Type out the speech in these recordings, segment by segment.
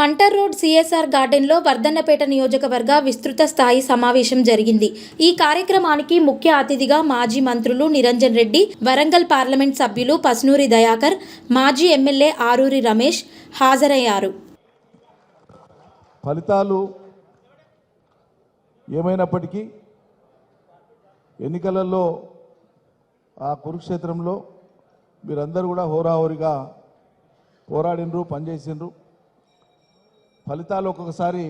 Hunter road CSR గార్డెన్లో వర్ధన్నపేట నియోజకవర్గ విస్తృత స్థాయి సమావేశం జరిగింది. ఈ కార్యక్రమానికి ముఖ్య అతిథిగా మాజీ మంత్రులు నిరంజన్ రెడ్డి, వరంగల్ పార్లమెంట్ సభ్యులు పస్నూరి దయాకర్, మాజీ ఎమ్మెల్యే ఆరూరి రమేష్ హాజరయ్యారు. ఫలితాలు ఏమైనప్పటికీ ఎన్నికలలో ఆ కురుక్షేత్రంలో మీరందరూ కూడా హోరాహోరీగా పోరాడినరు, పనిచేసినరు. ఫలితాలు ఒక్కొక్కసారి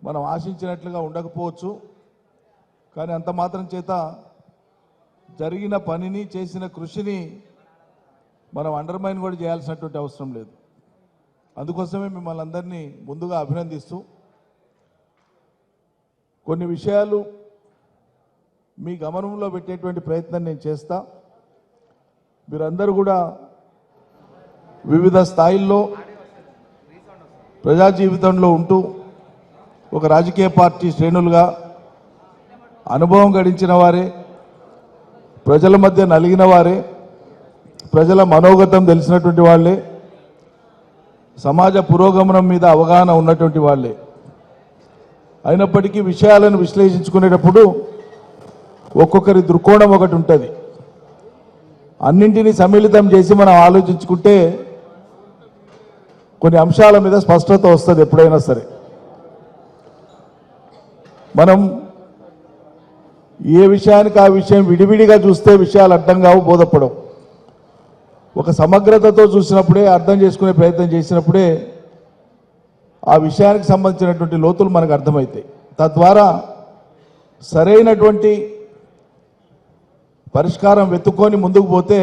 మనం ఆశించినట్లుగా ఉండకపోవచ్చు, కానీ అంత మాత్రం చేత జరిగిన పనిని, చేసిన కృషిని మనం అండర్మైన్ కూడా చేయాల్సినటువంటి అవసరం లేదు. అందుకోసమే మిమ్మల్ని అందరినీ ముందుగా అభినందిస్తూ కొన్ని విషయాలు మీ గమనంలో పెట్టేటువంటి ప్రయత్నం నేను చేస్తా. మీరందరూ కూడా వివిధ స్థాయిల్లో ప్రజా జీవితంలో ఉంటూ ఒక రాజకీయ పార్టీ శ్రేణులుగా అనుభవం గడించిన వారే, ప్రజల మధ్య నలిగిన వారే, ప్రజల మనోగతం తెలిసినటువంటి వాళ్ళే, సమాజ పురోగమనం మీద అవగాహన ఉన్నటువంటి వాళ్ళే. అయినప్పటికీ విషయాలను విశ్లేషించుకునేటప్పుడు ఒక్కొక్కరి దృక్కోణం ఒకటి ఉంటుంది. అన్నింటినీ సమ్మిళితం చేసి మనం ఆలోచించుకుంటే కొన్ని అంశాల మీద స్పష్టత వస్తుంది. ఎప్పుడైనా సరే మనం ఏ విషయానికి ఆ విషయం విడివిడిగా చూస్తే విషయాలు అర్థం కావు, బోధపడవు. ఒక సమగ్రతతో చూసినప్పుడే, అర్థం చేసుకునే ప్రయత్నం చేసినప్పుడే ఆ విషయానికి సంబంధించినటువంటి లోతులు మనకు అర్థమవుతాయి. తద్వారా సరైనటువంటి పరిష్కారం వెతుక్కొని ముందుకు పోతే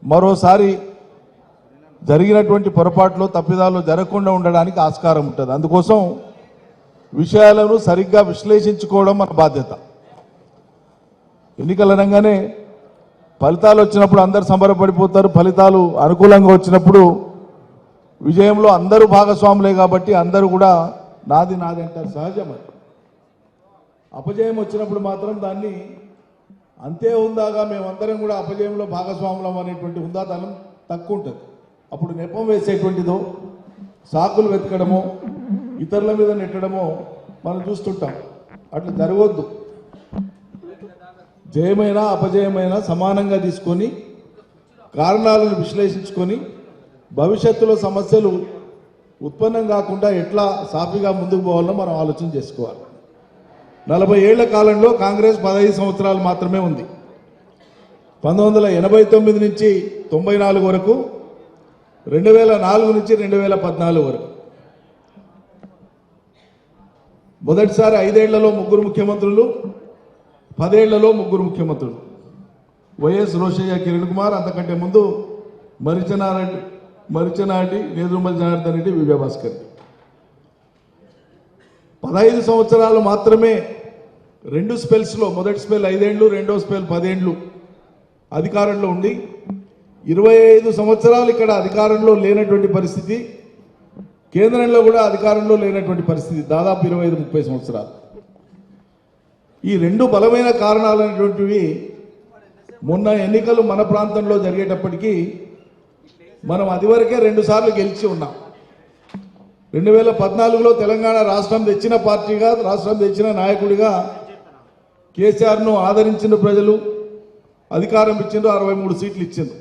మరోసారి జరిగినటువంటి పొరపాట్లు, తప్పిదాలు జరగకుండా ఉండడానికి ఆస్కారం ఉంటుంది. అందుకోసం విషయాలను సరిగ్గా విశ్లేషించుకోవడం మన బాధ్యత. ఎన్నికలు అనగానే ఫలితాలు వచ్చినప్పుడు అందరు సంబరపడిపోతారు. ఫలితాలు అనుకూలంగా వచ్చినప్పుడు విజయంలో అందరూ భాగస్వాములే కాబట్టి అందరూ కూడా నాది నాది అంటారు, సహజమే. అపజయం వచ్చినప్పుడు మాత్రం దాన్ని అంతే ఉందాగా మేమందరం కూడా అపజయంలో భాగస్వాములం అనేటువంటి హుందాతనం తక్కువ ఉంటుంది. అప్పుడు నెపం వేసేటువంటిదో, సాకులు వెతకడమో, ఇతరుల మీద నెట్టడమో మనం చూస్తుంటాం. అట్లా జరగవద్దు. జయమైనా అపజయమైనా సమానంగా తీసుకొని కారణాలను విశ్లేషించుకొని భవిష్యత్తులో సమస్యలు ఉత్పన్నం కాకుండా ఎట్లా సాఫీగా ముందుకు పోవాలో మనం ఆలోచన చేసుకోవాలి. 40 ఏళ్ల కాలంలో కాంగ్రెస్ 15 సంవత్సరాలు మాత్రమే ఉంది. 1989 నుంచి 94 వరకు, 2004 నుంచి 2014 వరకు. మొదటిసారి 5 ఏళ్లలో 3 ముఖ్యమంత్రులు, 10 ఏళ్లలో 3 ముఖ్యమంత్రులు. వైఎస్ రోషయ్య, కిరణ్ కుమార్, అంతకంటే ముందు మరిచెనారెడ్డి, నేదురుమల్లి జనార్దన్ రెడ్డి, విజయభాస్కర్. 15 సంవత్సరాలు మాత్రమే 2 స్పెల్స్లో, మొదటి స్పెల్ 5 ఏళ్ళు, రెండో స్పెల్ 10 ఏళ్ళు అధికారంలో ఉండి 25 సంవత్సరాలు ఇక్కడ అధికారంలో లేనటువంటి పరిస్థితి, కేంద్రంలో కూడా అధికారంలో లేనటువంటి పరిస్థితి, దాదాపు 25-30 సంవత్సరాలు. ఈ 2 బలమైన కారణాలు అనేటువంటివి మొన్న ఎన్నికలు మన ప్రాంతంలో జరిగేటప్పటికీ మనం అదివరకే 2 సార్లు గెలిచి ఉన్నాం. 2014లో తెలంగాణ రాష్ట్రం తెచ్చిన పార్టీగా, రాష్ట్రం తెచ్చిన నాయకుడిగా కేసీఆర్ను ఆదరించిన ప్రజలు, అధికారం ఇచ్చిండ్రు, 63 సీట్లు ఇచ్చిండ్రు.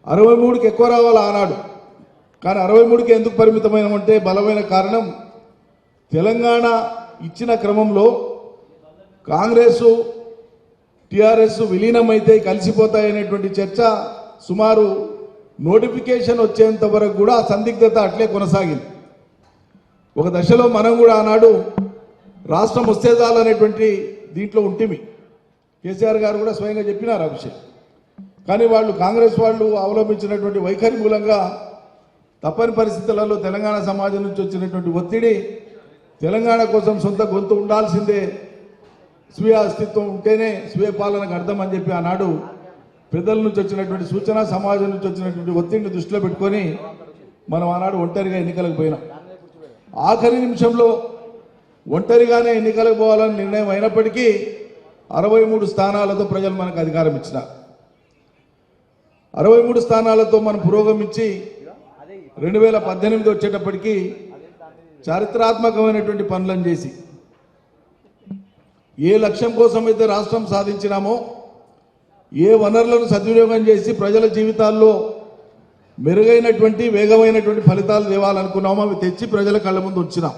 63కి ఎక్కువ రావాలి ఆనాడు, కానీ 63కి ఎందుకు పరిమితమైనమంటే బలమైన కారణం తెలంగాణ ఇచ్చిన క్రమంలో కాంగ్రెసు, టీఆర్ఎస్ విలీనమైతే కలిసిపోతాయనేటువంటి చర్చ సుమారు నోటిఫికేషన్ వచ్చేంత వరకు కూడా సందిగ్ధత అట్లే కొనసాగింది. ఒక దశలో మనం కూడా ఆనాడు రాష్ట్రం వస్తే చాలనేటువంటి దీంట్లో ఉంటిమి. కేసీఆర్ గారు కూడా స్వయంగా చెప్పినారు ఆ విషయం. కానీ వాళ్ళు, కాంగ్రెస్ వాళ్ళు అవలంబించినటువంటి వైఖరి మూలంగా తప్పని పరిస్థితులలో తెలంగాణ సమాజం నుంచి వచ్చినటువంటి ఒత్తిడి, తెలంగాణ కోసం సొంత గొంతు ఉండాల్సిందే, స్వీయ అస్తిత్వం ఉంటేనే స్వీయ పాలనకు అర్థం అని చెప్పి ఆనాడు పెద్దల నుంచి వచ్చినటువంటి సూచన, సమాజం నుంచి వచ్చినటువంటి ఒత్తిడిని దృష్టిలో పెట్టుకొని మనం ఆనాడు ఒంటరిగా ఎన్నికలకు పోయినాం. ఆఖరి నిమిషంలో ఒంటరిగానే ఎన్నికలకు పోవాలని నిర్ణయం అయినప్పటికీ 63 స్థానాలతో ప్రజలు మనకు అధికారం ఇచ్చినారు. 63 స్థానాలతో మనం పురోగమించి 2018 వచ్చేటప్పటికి చారిత్రాత్మకమైనటువంటి పనులను చేసి ఏ లక్ష్యం కోసం అయితే రాష్ట్రం సాధించినామో, ఏ వనరులను సద్వినియోగం చేసి ప్రజల జీవితాల్లో మెరుగైనటువంటి వేగమైనటువంటి ఫలితాలు తేవాలనుకున్నామో అవి తెచ్చి ప్రజల కళ్ళ ముందు ఉంచినాం.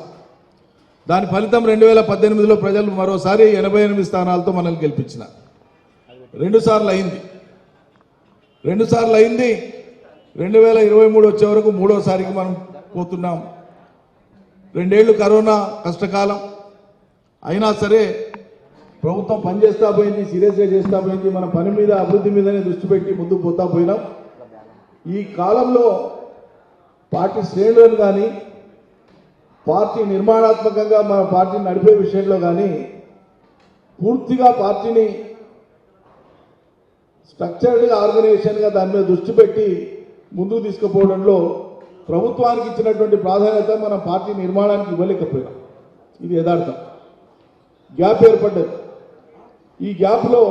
దాని ఫలితం 2018లో ప్రజలు మరోసారి 88 స్థానాలతో మనల్ని గెలిపించినారు. 2 సార్లు అయింది. 2023 వచ్చే వరకు 3వసారికి మనం పోతున్నాం. 2 ఏళ్ళు కరోనా కష్టకాలం అయినా సరే ప్రభుత్వం పనిచేస్తా పోయింది, సీరియస్గా చేస్తా పోయింది. మన పని మీద, అభివృద్ధి మీదనే దృష్టి పెట్టి ముందుకు పోతా పోయినాం. ఈ కాలంలో పార్టీ శ్రేణులను కానీ, పార్టీ నిర్మాణాత్మకంగా మన పార్టీని నడిపే విషయంలో కానీ పూర్తిగా పార్టీని స్ట్రక్చర్డ్గా, ఆర్గనైజేషన్గా దాని మీద దృష్టి పెట్టి ముందుకు తీసుకుపోవడంలో ప్రభుత్వానికి ఇచ్చినటువంటి ప్రాధాన్యత మన పార్టీ నిర్మాణానికి ఇవ్వలేకపోయినాం. ఇది యథార్థం. గ్యాప్ ఏర్పడ్డది. ఈ గ్యాప్లో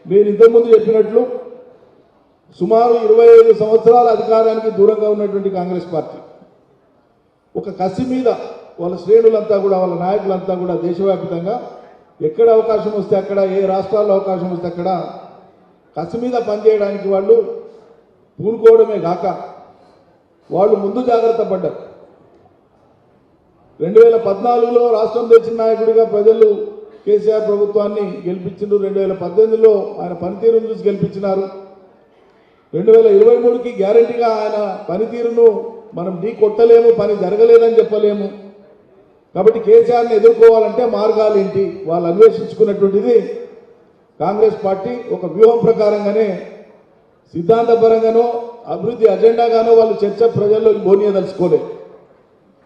నేను ఇంతకుముందు చెప్పినట్లు సుమారు 25 సంవత్సరాల అధికారానికి దూరంగా ఉన్నటువంటి కాంగ్రెస్ పార్టీ ఒక కసి మీద వాళ్ళ శ్రేణులంతా కూడా, వాళ్ళ నాయకులంతా కూడా దేశవ్యాప్తంగా ఎక్కడ అవకాశం వస్తే అక్కడ, ఏ రాష్ట్రాల్లో అవకాశం వస్తే అక్కడ కసి మీద పనిచేయడానికి వాళ్ళు పూనుకోవడమే కాక వాళ్ళు ముందు జాగ్రత్త పడ్డారు. 2014లో రాష్ట్రం తెచ్చిన నాయకుడిగా ప్రజలు కేసీఆర్ ప్రభుత్వాన్ని గెలిపించారు. 2018లో ఆయన పనితీరును చూసి గెలిపించినారు. 2023కి గ్యారంటీగా ఆయన పనితీరును మనం ఢీ కొట్టలేము, పని జరగలేదని చెప్పలేము. కాబట్టి కేసీఆర్ని ఎదుర్కోవాలంటే మార్గాలు ఏంటి వాళ్ళు అన్వేషించుకున్నటువంటిది కాంగ్రెస్ పార్టీ ఒక వ్యూహం ప్రకారంగానే, సిద్ధాంతపరంగానో అభివృద్ధి అజెండాగానో వాళ్ళు చర్చ ప్రజల్లోకి బోనియదలుచుకోలేదు.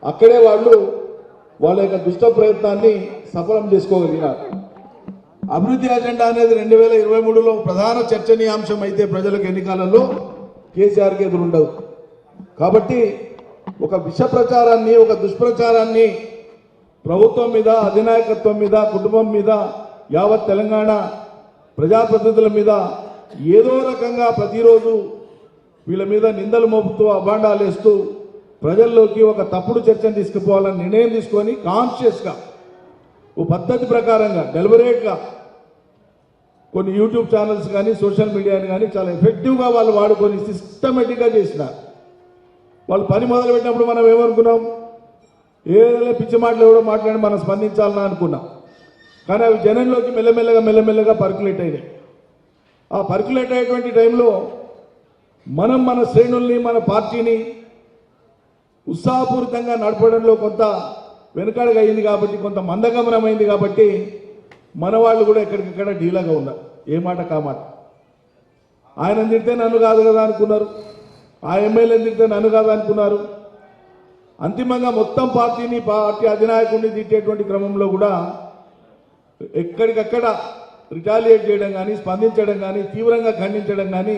అక్కడే వాళ్ళు వాళ్ళ యొక్క దుష్ట ప్రయత్నాన్ని సఫలం చేసుకోగలిగినారు. అభివృద్ధి అజెండా అనేది 2023లో ప్రధాన చర్చనీయాంశం అయితే ప్రజలకు ఎన్నికలలో కేసీఆర్కి ఎదురుండదు. కాబట్టి ఒక విష ప్రచారాన్ని, ఒక దుష్ప్రచారాన్ని ప్రభుత్వం మీద, అధినాయకత్వం మీద, కుటుంబం మీద, యావత్ తెలంగాణ ప్రజాప్రతినిధుల మీద ఏదో రకంగా ప్రతిరోజు వీళ్ళ మీద నిందలు మోపుతూ, అభాండాలు వేస్తూ ప్రజల్లోకి ఒక తప్పుడు చర్చను తీసుకుపోవాలని నిర్ణయం తీసుకొని కాన్షియస్గా, ఓ పద్ధతి ప్రకారంగా, డెలిబరేట్గా కొన్ని యూట్యూబ్ ఛానల్స్ కానీ, సోషల్ మీడియాని కానీ చాలా ఎఫెక్టివ్గా వాళ్ళు వాడుకొని సిస్టమేటిక్గా చేసినారు. వాళ్ళు పని మొదలుపెట్టినప్పుడు మనం ఏమనుకున్నాం, ఏదైనా పిచ్చి మాటలు ఎవడో మాట్లాడి మనం స్పందించాలని అనుకున్నాం. కానీ అవి జనంలోకి మెల్లమెల్లగా పర్కులేట్ అయినాయి. ఆ పర్కులేట్ అయ్యేటువంటి టైంలో మనం మన శ్రేణుల్ని, మన పార్టీని ఉత్సాహపూరితంగా నడపడంలో కొంత వెనుకడుగు అయింది కాబట్టి, కొంత మందగమనం అయింది కాబట్టి మన వాళ్ళు కూడా ఎక్కడికక్కడ ఢీలాగా ఉన్నారు. ఏ మాట కామాట. ఆయన తిడితే నన్ను కాదు కదా అనుకున్నారు, ఆ ఎమ్మెల్యేని తిడితే నన్ను కాదు అనుకున్నారు. అంతిమంగా మొత్తం పార్టీ అధినాయకుడిని తిట్టేటువంటి క్రమంలో కూడా ఎక్కడికక్కడ రిటాలియేట్ చేయడం కానీ, స్పందించడం కానీ, తీవ్రంగా ఖండించడం కానీ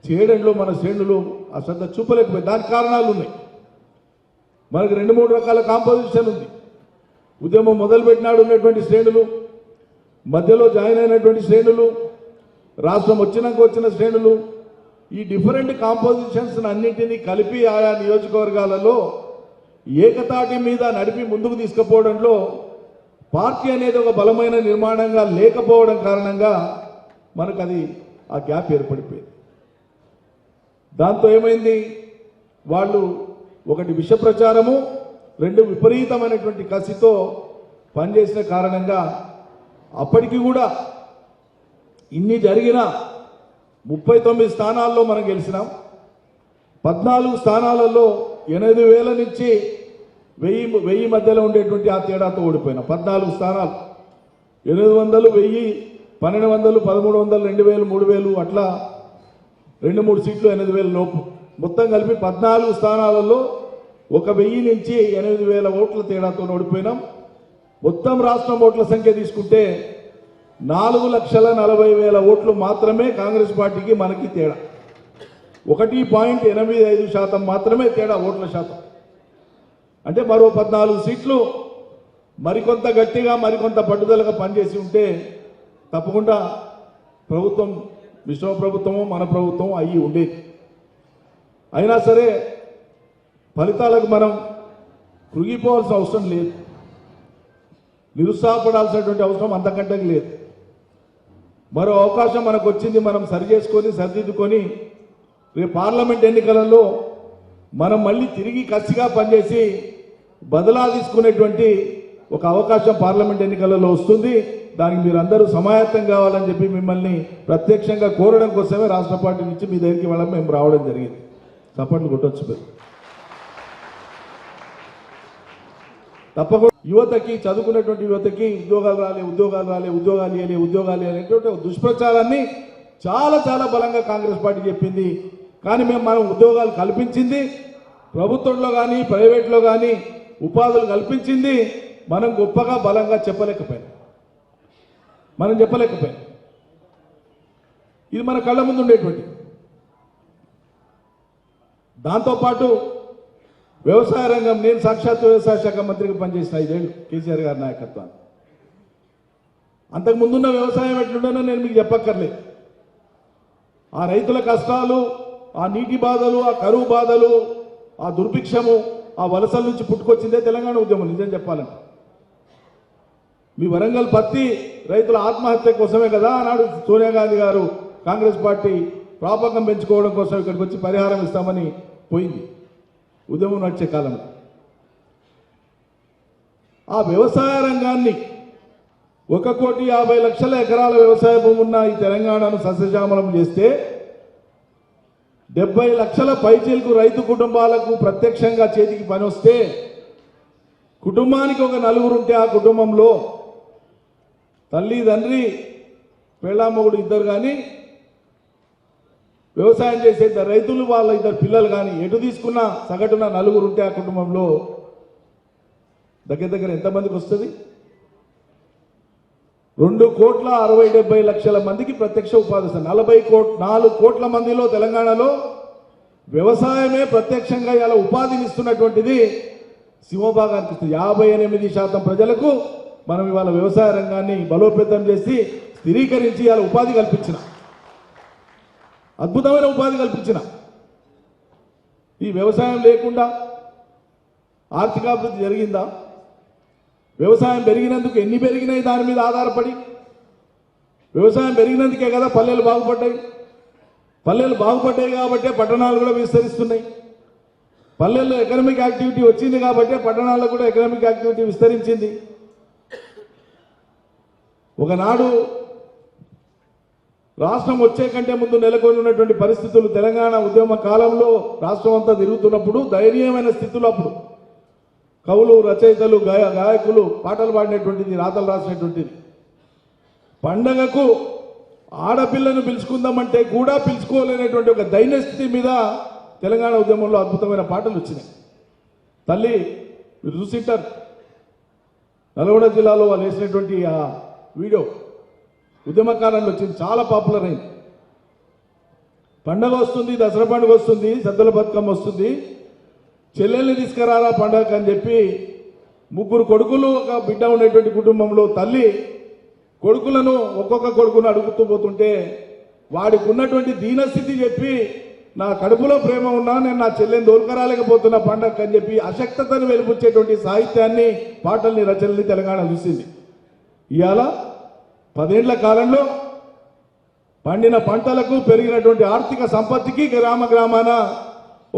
చేయడంలో మన శ్రేణులు అశ్రద్ధ చూపలేకపోయి. దానికి కారణాలు ఉన్నాయి. మనకు 2-3 రకాల కాంపోజిషన్ ఉంది. ఉద్యమం మొదలుపెట్టినాడు ఉన్నటువంటి శ్రేణులు, మధ్యలో జాయిన్ అయినటువంటి శ్రేణులు, రాష్ట్రం వచ్చినాక వచ్చిన శ్రేణులు. ఈ డిఫరెంట్ కాంపోజిషన్స్ అన్నింటినీ కలిపి ఆయా నియోజకవర్గాలలో ఏకతాటి మీద నడిపి ముందుకు తీసుకుపోవడంలో పార్టీ అనేది ఒక బలమైన నిర్మాణంగా లేకపోవడం కారణంగా మనకు అది ఆ గ్యాప్ ఏర్పడిపోయింది. దాంతో ఏమైంది, వాళ్ళు ఒకటి విష ప్రచారము, 2 విపరీతమైనటువంటి కసితో పనిచేసిన కారణంగా అప్పటికి కూడా ఇన్ని జరిగిన 39 స్థానాల్లో మనం గెలిచినాం. 14 స్థానాలలో 8,000 నుంచి 1000 మధ్యలో ఉండేటువంటి ఆ తేడాతో ఓడిపోయినాం. 14 స్థానాలు 800, 1000, 1200, 1300, 2000, 3000 అట్లా 2-3 సీట్లు 8,000 లోపు మొత్తం కలిపి 14 స్థానాలలో 1000 నుంచి 8,000 ఓట్ల తేడాతో ఓడిపోయినాం. మొత్తం రాష్ట్రం ఓట్ల సంఖ్య తీసుకుంటే 4,40,000 ఓట్లు మాత్రమే కాంగ్రెస్ పార్టీకి మనకి తేడా. 1.85% మాత్రమే తేడా ఓట్ల శాతం. అంటే మరో 14 సీట్లు మరికొంత గట్టిగా, మరికొంత పట్టుదలగా పనిచేసి ఉంటే తప్పకుండా ప్రభుత్వం, మిశ్రమ ప్రభుత్వము, మన ప్రభుత్వం అయ్యి ఉండేది. అయినా సరే ఫలితాలకు మనం కృంగిపోవాల్సిన అవసరం లేదు, నిరుత్సాహపడాల్సినటువంటి అవసరం అంతకంటే లేదు. మరో అవకాశం మనకు వచ్చింది, మనం సరి చేసుకొని సరిదిద్దుకొని రేపు పార్లమెంట్ ఎన్నికలలో మనం మళ్ళీ తిరిగి కసిగా పనిచేసి బదలా తీసుకునేటువంటి ఒక అవకాశం పార్లమెంట్ ఎన్నికలలో వస్తుంది. దానికి మీరందరూ సమాయత్తం కావాలని చెప్పి మిమ్మల్ని ప్రత్యక్షంగా కోరడం కోసమే రాష్ట్ర పార్టీ నుంచి మీ దగ్గరికి వెళ్ళడం మేము రావడం జరిగింది. చప్పట్లు కొట్టొచ్చు. తప్పకుండా యువతకి, చదువుకున్నటువంటి యువతకి ఉద్యోగాలు రాలే అనేటువంటి దుష్ప్రచారాన్ని చాలా చాలా బలంగా కాంగ్రెస్ పార్టీ చెప్పింది. కానీ మనం ఉద్యోగాలు కల్పించింది, ప్రభుత్వంలో కానీ ప్రైవేట్లో కానీ ఉపాధులు కల్పించింది మనం గొప్పగా బలంగా చెప్పలేకపోయాం. ఇది మన కళ్ళ ముందు ఉండేటువంటి. దాంతోపాటు వ్యవసాయ రంగం, నేను సాక్షాత్ వ్యవసాయ శాఖ మంత్రిగా పనిచేసిన 5 ఏళ్ళు కేసీఆర్ గారి నాయకత్వాన్ని. అంతకు ముందున్న వ్యవసాయం ఎట్లుండనో నేను మీకు చెప్పక్కర్లేదు. ఆ రైతుల కష్టాలు, ఆ నీటి బాధలు, ఆ కరువు బాధలు, ఆ దుర్భిక్షము, ఆ వలసల నుంచి పుట్టుకొచ్చిందే తెలంగాణ ఉద్యమం. నిజం చెప్పాలంటే మీ వరంగల్ పత్తి రైతుల ఆత్మహత్య కోసమే కదా ఆనాడు సోనియా గాంధీ గారు కాంగ్రెస్ పార్టీ ప్రాపకం పెంచుకోవడం కోసం ఇక్కడికి వచ్చి పరిహారం ఇస్తామని పోయింది ఉద్యమం నడిచే కాలంలో. ఆ వ్యవసాయ రంగాన్ని 1,50,00,000 ఎకరాల వ్యవసాయ భూమి ఉన్న ఈ తెలంగాణను సస్యశ్యామలం చేస్తే 70 లక్షల పైచీలకు రైతు కుటుంబాలకు ప్రత్యక్షంగా చేతికి పని వస్తే, కుటుంబానికి ఒక 4 ఉంటే ఆ కుటుంబంలో తల్లి, తండ్రి, పెళ్ళామొగుడు ఇద్దరు కానీ వ్యవసాయం చేసే రైతులు, వాళ్ళ 2 పిల్లలు కానీ ఎటు తీసుకున్న సగటున 4 ఉంటే ఆ కుటుంబంలో దగ్గర ఎంతమందికి వస్తుంది? 2,60,70,00,000 మందికి ప్రత్యక్ష ఉపాధి వస్తుంది. 4 కోట్ల మందిలో తెలంగాణలో వ్యవసాయమే ప్రత్యక్షంగా ఇలా ఉపాధినిస్తున్నటువంటిది సింహభాగానికి ఇస్తుంది. 58% ప్రజలకు మనం ఇవాళ వ్యవసాయ రంగాన్ని బలోపేతం చేసి స్థిరీకరించి ఇలా ఉపాధి కల్పించిన, అద్భుతమైన ఉపాధి కల్పించిన. ఈ వ్యవసాయం లేకుండా ఆర్థికాభివృద్ధి జరిగిందా? వ్యవసాయం పెరిగినందుకు ఎన్ని పెరిగినాయి దాని మీద ఆధారపడి. వ్యవసాయం పెరిగినందుకే కదా పల్లెలు బాగుపడ్డాయి. పల్లెలు బాగుపడ్డాయి కాబట్టే పట్టణాలు కూడా విస్తరిస్తున్నాయి. పల్లెల్లో ఎకనామిక్ యాక్టివిటీ వచ్చింది కాబట్టే పట్టణాల్లో కూడా ఎకనామిక్ యాక్టివిటీ విస్తరించింది. ఒకనాడు రాష్ట్రం వచ్చే కంటే ముందు నెలకొని ఉన్నటువంటి పరిస్థితులు, తెలంగాణ ఉద్యమ కాలంలో రాష్ట్రం అంతా తిరుగుతున్నప్పుడు దయనీయమైన స్థితులు, అప్పుడు కవులు, రచయితలు, గాయకులు పాటలు పాడినటువంటిది, రాతలు రాసినటువంటిది. పండగకు ఆడపిల్లను పిలుచుకుందామంటే కూడా పిలుచుకోలేనటువంటి ఒక దైన్య స్థితి మీద తెలంగాణ ఉద్యమంలో అద్భుతమైన పాటలు వచ్చినాయి. తల్లి మీరు చూసింటారు, నల్గొండ జిల్లాలో వాళ్ళు వేసినటువంటి ఆ వీడియో ఉద్యమకాలంలో వచ్చింది, చాలా పాపులర్ అయింది. పండగ వస్తుంది, దసరా పండుగ వస్తుంది, సద్దుల బతుకమ్మ వస్తుంది, చెల్లెల్ని తీసుకురారా పండగ అని చెప్పి 3 కొడుకులు ఒక బిడ్డ ఉండేటువంటి కుటుంబంలో తల్లి కొడుకులను ఒక్కొక్క కొడుకును అడుగుతూ పోతుంటే వాడికి ఉన్నటువంటి దీనస్థితి చెప్పి, నా కడుపులో ప్రేమ ఉన్నా నేను నా చెల్లెని దోల్కరాలేకపోతున్నా పండగ అని చెప్పి అశక్తతను వెలిపుచ్చేటువంటి సాహిత్యాన్ని, పాటల్ని, రచనల్ని తెలంగాణ చూసింది. ఇవాళ 10 ఏళ్ల కాలంలో పండిన పంటలకు, పెరిగినటువంటి ఆర్థిక సంపత్తికి గ్రామాన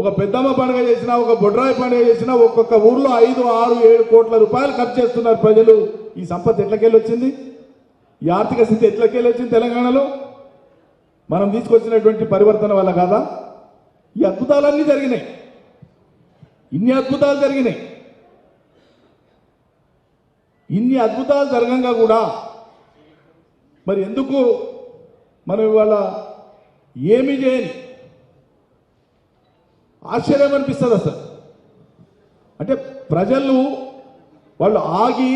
ఒక పెద్దమ్మ పండుగ చేసినా, ఒక బొడ్రాయి పండుగ చేసినా ఒక్కొక్క ఊర్లో 5, 6, 7 కోట్ల రూపాయలు ఖర్చు చేస్తున్నారు ప్రజలు. ఈ సంపత్తి ఎట్లకెళ్ళి వచ్చింది? ఈ ఆర్థిక స్థితి ఎట్లకెళ్ళి వచ్చింది తెలంగాణలో? మనం తీసుకొచ్చినటువంటి పరివర్తన వల్ల కాదా? ఈ అద్భుతాలన్నీ జరిగినాయి. ఇన్ని అద్భుతాలు జరిగినాయి. ఇన్ని అద్భుతాలు జరగంగా కూడా మరి ఎందుకు మనం ఇవాళ ఏమి చేయని? ఆశ్చర్యం అనిపిస్తుంది అసలు. అంటే ప్రజలు వాళ్ళు ఆగి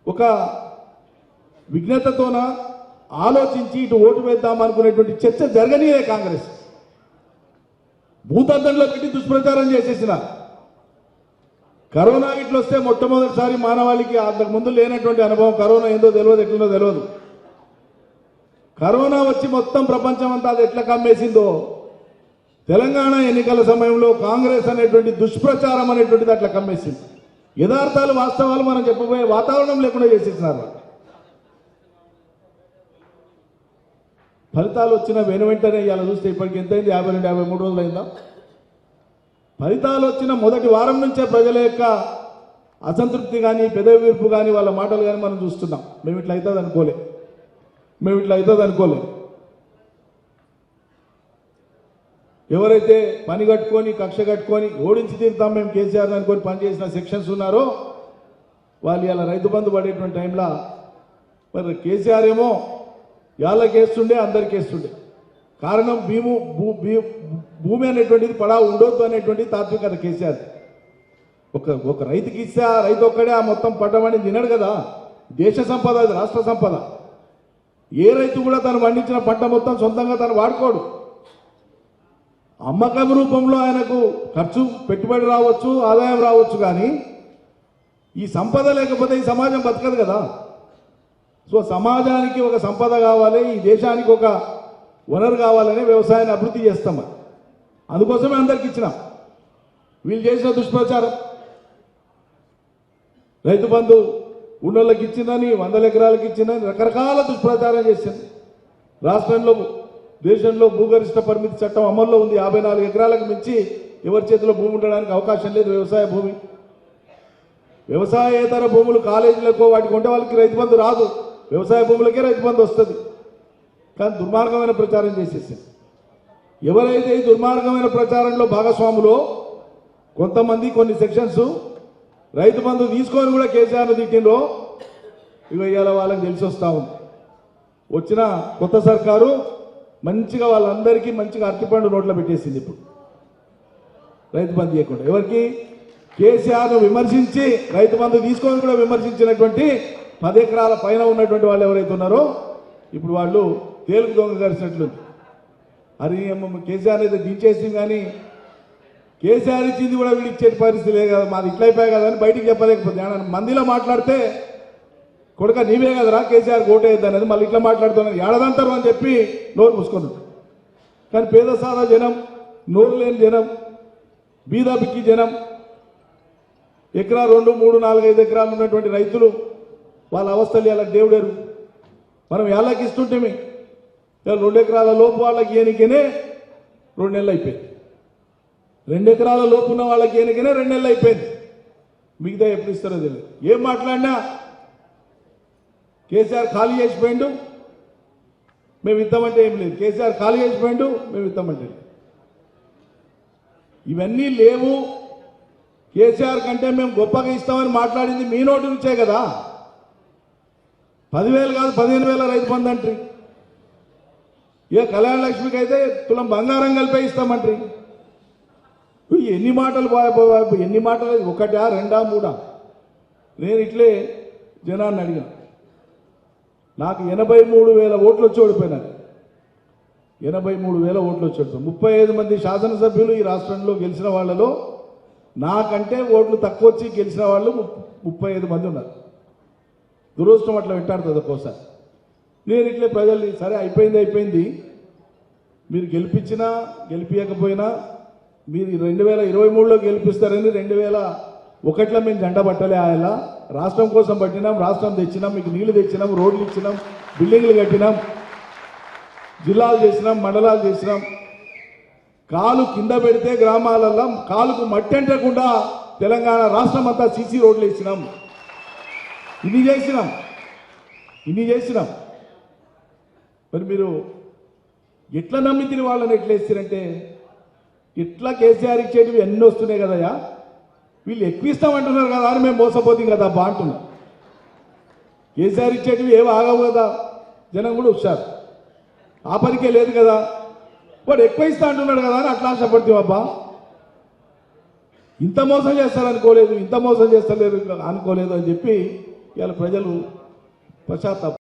ఒక విఘ్నతతోన ఆలోచించి ఇటు ఓటు వేద్దామనుకునేటువంటి చర్చ జరగనిదే కాంగ్రెస్. భూతద్దంలో పెట్టి దుష్ప్రచారం చేసేసిన. కరోనా ఇట్లా వస్తే మొట్టమొదటిసారి మానవాళికి అంతకు ముందు లేనటువంటి అనుభవం. కరోనా ఏందో తెలియదు, ఎట్లుందో తెలియదు. కరోనా వచ్చి మొత్తం ప్రపంచం అంతా అది ఎట్లా కమ్మేసిందో తెలంగాణ ఎన్నికల సమయంలో కాంగ్రెస్ అనేటువంటి దుష్ప్రచారం అనేటువంటిది అట్లా కమ్మేసింది. యథార్థాలు వాస్తవాలు మనం చెప్పబోయే వాతావరణం లేకుండా చేసేసినారు. ఫలితాలు వచ్చిన వెంటనే ఇవాళ చూస్తే ఇప్పటికి ఎంతైంది? 52-53 రోజులు అయిందా? ఫలితాలు వచ్చిన మొదటి వారం నుంచే ప్రజల యొక్క అసంతృప్తి కానీ పెదవి వీర్పు కానీ వాళ్ళ మాటలు కానీ మనం చూస్తున్నాం. మేము ఇట్లా అవుతుంది అనుకోలే. ఎవరైతే పని కట్టుకొని కక్ష కట్టుకొని ఓడించి తీరుతాం మేము కేసీఆర్ అనుకొని పనిచేసిన సెక్షన్స్ ఉన్నారో వాళ్ళు ఇలా రైతు బంధు పడేటువంటి టైంలో మరి కేసీఆర్ ఏమో యాళ్ళకేస్తుండే అందరికి వేస్తుండే. కారణం భూమి అనేటువంటిది పడా ఉండొద్దు అనేటువంటి తాత్వికత కేసీఆర్. ఒక రైతుకి ఇస్తే ఆ రైతు ఒక్కడే ఆ మొత్తం పడ్డమని తినడు కదా. దేశ సంపద, అది రాష్ట్ర సంపద. ఏ రైతు కూడా తను పండించిన పంట మొత్తం సొంతంగా తను వాడుకోడు. అమ్మకం రూపంలో ఆయనకు ఖర్చు పెట్టుబడి రావచ్చు, ఆదాయం రావచ్చు, కానీ ఈ సంపద లేకపోతే ఈ సమాజం బతకదు కదా. సో సమాజానికి ఒక సంపద కావాలి, ఈ దేశానికి ఒక వనరు కావాలనే వ్యవసాయాన్ని అభివృద్ధి చేస్తాం. అందుకోసమే అందరికి ఇచ్చినాం. వీళ్ళు చేసిన దుష్ప్రచారం, రైతు బంధు ఉన్నోళ్ళకి ఇచ్చిందని, 100 ఎకరాలకు ఇచ్చిందని రకరకాల దుష్ప్రచారం చేసింది. రాష్ట్రంలో దేశంలో భూగరిష్ట పరిమితి చట్టం అమల్లో ఉంది. 54 ఎకరాలకు మించి ఎవరి చేతిలో భూమి ఉండడానికి అవకాశం లేదు. వ్యవసాయ భూమి, వ్యవసాయేతర భూములు కాలేజీలకు వాటికి ఉంటే వాళ్ళకి రైతు బంధు రాదు. వ్యవసాయ భూములకే రైతు బంధు వస్తుంది. కానీ దుర్మార్గమైన ప్రచారం చేసేసింది. ఎవరైతే ఈ దుర్మార్గమైన ప్రచారంలో భాగస్వాములో కొంతమంది కొన్ని సెక్షన్స్ రైతు బంధు తీసుకొని కూడా కేసీఆర్ను తిట్టిండ్రో ఇవాళ వాళ్ళకి తెలిసి వస్తూ ఉంది. వచ్చిన కొత్త సర్కారు మంచిగా వాళ్ళందరికీ మంచిగా అరటిపండు నోట్లో పెట్టేసింది. ఇప్పుడు రైతు బంధు చేయకుండా ఎవరికి? కేసీఆర్ను విమర్శించి రైతు బంధు తీసుకొని కూడా విమర్శించినటువంటి 10 ఎకరాల పైన ఉన్నటువంటి వాళ్ళు ఎవరైతే ఉన్నారో ఇప్పుడు వాళ్ళు తేలుకు దొంగ కలిసినట్లుంది. అది కేసీఆర్ అయితే దించేసింది, కానీ కేసీఆర్ ఇచ్చింది కూడా వీళ్ళు ఇచ్చే పరిస్థితి లేదు కదా. మాది ఇట్లా అయిపోయాయి కదా అని బయటికి చెప్పలేకపోతే మందిలో మాట్లాడితే కొడుక నీవే కదరా కేసీఆర్ ఓటేద్దు అనేది మళ్ళీ ఇట్లా మాట్లాడుతున్నాను ఏడదంటారు అని చెప్పి నోరు మూసుకున్నాడు. కానీ పేద సాదా జనం, నోరు లేని జనం, బీద బిక్కి జనం, ఎకరా 2, 3, 4, 5 ఎకరాలు ఉన్నటువంటి రైతులు వాళ్ళ అవస్థలు ఎలా దేవుడేరు. మనం ఏళ్ళకి ఇస్తుంటే 2 ఎకరాల లోపు వాళ్ళకి ఏనికనే 2 నెలలు అయిపోయింది. 2 ఎకరాల లోపు ఉన్న వాళ్ళకి ఏనికనే 2 నెలలు అయిపోయింది. మిగతా ఎప్పుడు ఇస్తారో తెలియదు. ఏం మాట్లాడినా కేసీఆర్ ఖాళీ చేసిపోయిండు, మేము ఇద్దామంటే ఏం లేదు. కేసీఆర్ ఖాళీ చేసిపోయిండు, మేము ఇద్దామంటే ఇవన్నీ లేవు. కేసీఆర్ కంటే మేము గొప్పగా ఇస్తామని మాట్లాడింది మీ నోటి నుంచే కదా. 10,000 కాదు 15,000 రైతు బంధు అంటారు. కళ్యాణ లక్ష్మికి అయితే తులం బంగారం కలిపే ఇస్తామంటారు. ఎన్ని మాటలు ఎన్ని మాటలు, 1, 2, 3. నేను ఇట్లే జనాన్ని అడిగాను. నాకు 83,000 ఓట్లు వచ్చి ఓడిపోయినారు. 83,000 ఓట్లు వచ్చి ఓడిపోయి 35 మంది శాసనసభ్యులు ఈ రాష్ట్రంలో గెలిచిన వాళ్ళలో నాకంటే ఓట్లు తక్కువ వచ్చి గెలిచిన వాళ్ళు 35 మంది ఉన్నారు. దురదృష్టం అట్లా వెంటాడుతుంది ఒక్కోసారి. నేను ఇట్లే ప్రజల్ని సరే అయిపోయింది, మీరు గెలిపించినా గెలిపించకపోయినా మీరు 2023లో గెలిపిస్తారని 2001లో మేము జెండా పట్టలే. ఆయన రాష్ట్రం కోసం పట్టినాం, రాష్ట్రం తెచ్చినాం, మీకు నీళ్లు తెచ్చినాం, రోడ్లు ఇచ్చినాం, బిల్డింగ్లు కట్టినాం, జిల్లాలు చేసినాం, మండలాలు చేసినాం. కాలు కింద పెడితే గ్రామాలలో కాలుకు మట్టి అంటకుండా తెలంగాణ రాష్ట్రం అంతా సీసీ రోడ్లు ఇచ్చినాం. ఇన్ని చేసినాం. మరి మీరు ఎట్లా నమ్మి తిని వాళ్ళని ఎట్లా ఇస్తారంటే ఇట్లా కేసీఆర్ ఇచ్చేటివి ఎన్ని వస్తున్నాయి కదయ్యా, వీళ్ళు ఎక్కువ ఇస్తామంటున్నారు కదా అని మేము మోసపోతాం కదా బాగుంటున్నాం. కేసీఆర్ ఇచ్చేటివి ఏవి ఆగవు కదా, జనం కూడా వచ్చారు. ఆ పనికే లేదు కదా, వాడు ఎక్కువ ఇస్తా అంటున్నాడు కదా అని అట్లా ఆశపడుతుంది. అబ్బా ఇంత మోసం చేస్తారనుకోలేదు, ఇంత మోసం చేస్తలేరు అనుకోలేదు అని చెప్పి ఇవాళ ప్రజలు పశ్చాత్తాప